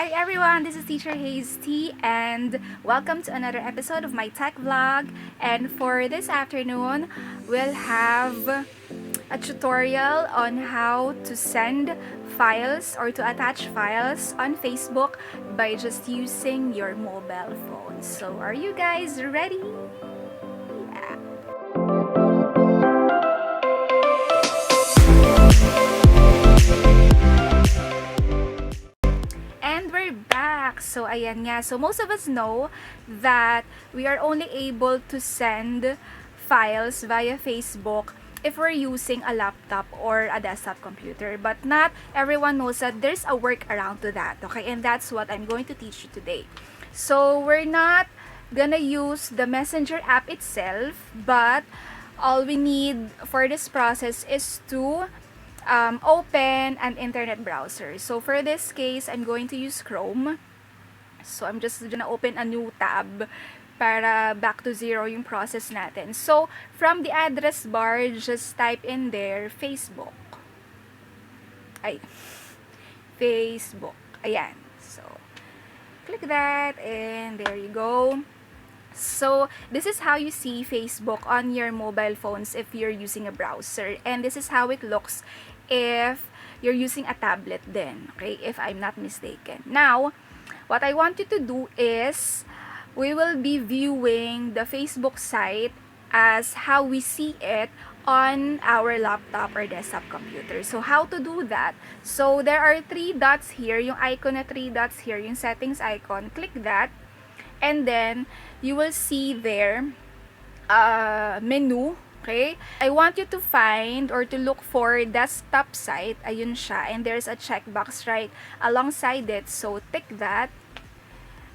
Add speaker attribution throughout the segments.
Speaker 1: Hi everyone, this is Teacher Hazetee and welcome to another episode of my tech vlog. And for this afternoon, we'll have a tutorial on how to send files or to attach files on Facebook by just using your mobile phone. So are you guys ready? Yeah. And we're back. So ayan nga. So most of us know that we are only able to send files via Facebook if we're using a laptop or a desktop computer. But not everyone knows that there's a workaround to that. Okay? And that's what I'm going to teach you today. So we're not gonna use the Messenger app itself, but all we need for this process is to open an internet browser. So for this case, I'm going to use Chrome. So I'm just gonna open a new tab para back to zero yung process natin. So from the address bar, just type in there Facebook. Facebook. Ayan. So click that and there you go. So, this is how you see Facebook on your mobile phones if you're using a browser. And this is how it looks if you're using a tablet then, okay? If I'm not mistaken. Now, what I want you to do is, we will be viewing the Facebook site as how we see it on our laptop or desktop computer. So, how to do that? So, there are three dots here. Yung icon na three dots here, yung settings icon. Click that. And then, you will see there menu, okay? I want you to find or to look for desktop site. Ayun siya. And there's a checkbox right alongside it. So, tick that.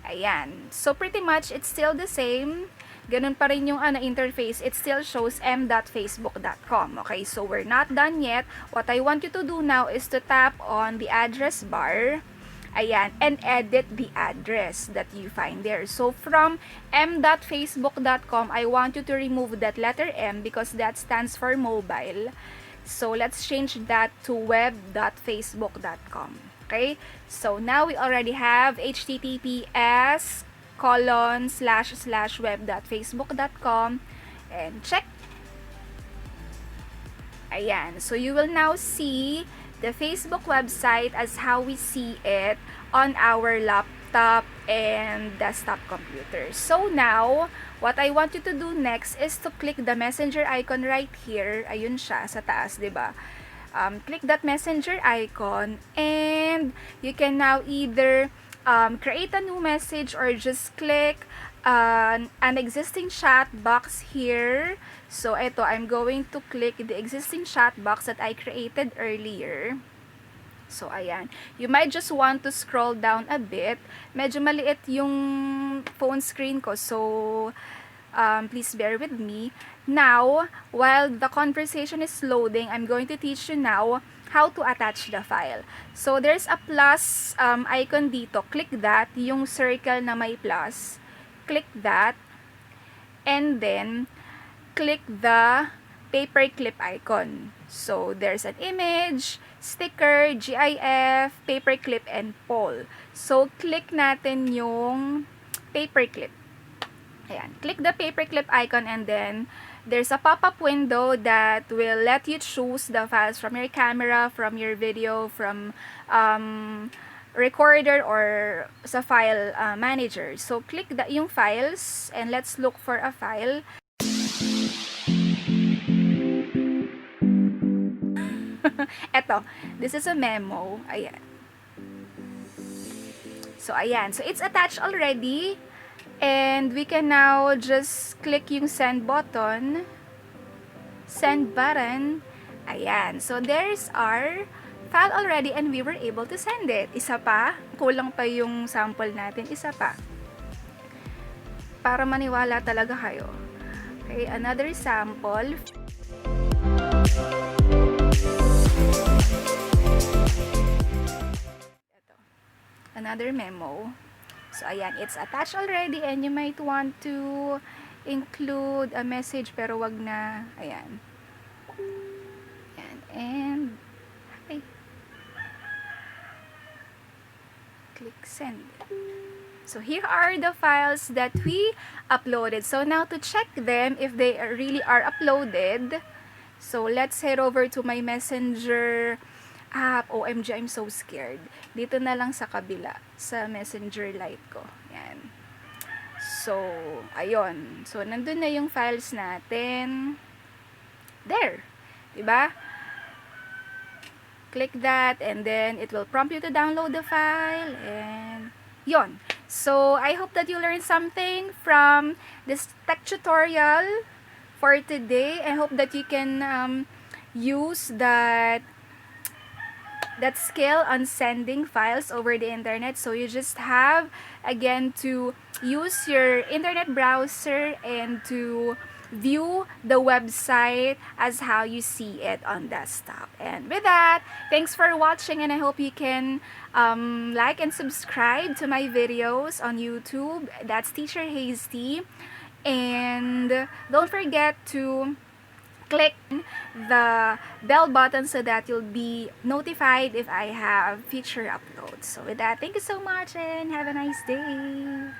Speaker 1: Ayan. So, pretty much, it's still the same. Ganun pa rin yung interface. It still shows m.facebook.com. Okay? So, we're not done yet. What I want you to do now is to tap on the address bar. Ayan, and edit the address that you find there. So, from m.facebook.com, I want you to remove that letter M because that stands for mobile. So, let's change that to web.facebook.com. Okay? So, now we already have https://web.facebook.com and check. Ayan. So, you will now see the Facebook website as how we see it on our laptop and desktop computer. So now, what I want you to do next is to click the messenger icon right here. Ayun siya, sa taas, diba? Click that messenger icon and you can now either create a new message or just click an existing chat box here. So, ito, I'm going to click the existing chat box that I created earlier. So, ayan. You might just want to scroll down a bit. Medyo maliit yung phone screen ko. So, please bear with me. Now, while the conversation is loading, I'm going to teach you now how to attach the file. So, there's a plus icon dito. Click that. Yung circle na may plus. Click that. And then, click the paperclip icon. So, there's an image, sticker, GIF, paperclip, and poll. So, click natin yung paperclip. Ayan. Click the paperclip icon and then there's a pop-up window that will let you choose the files from your camera, from your video, from recorder, or sa file manager. So, click yung files and let's look for a file. Eto, this is a memo. Ayan. So, ayan. So, it's attached already. And we can now just click yung send button. Send button. Ayan. So, there's our file already and we were able to send it. Isa pa. Kulang pa yung sample natin. Isa pa. Para maniwala talaga kayo. Okay, another sample. Another memo. So, ayan, it's attached already and you might want to include a message pero wag na. Ayan. Ayan. And, ay. Click send. So here are the files that we uploaded. So now to check them if they really are uploaded, so let's head over to my Messenger app. OMG, I'm so scared. Dito na lang sa kabila, sa Messenger Lite ko. Yan. So, ayun. So, nandun na yung files natin. There. Diba? Click that and then it will prompt you to download the file. And, yon. So, I hope that you learned something from this tech tutorial for today. I hope that you can use that skill on sending files over the internet. So, you just have, again, to use your internet browser and to view the website as how you see it on desktop. And with that, thanks for watching, and I hope you can like and subscribe to my videos on YouTube. That's Teacher Hazetee. And don't forget to click the bell button so that you'll be notified if I have future uploads. So with that, thank you so much and have a nice day.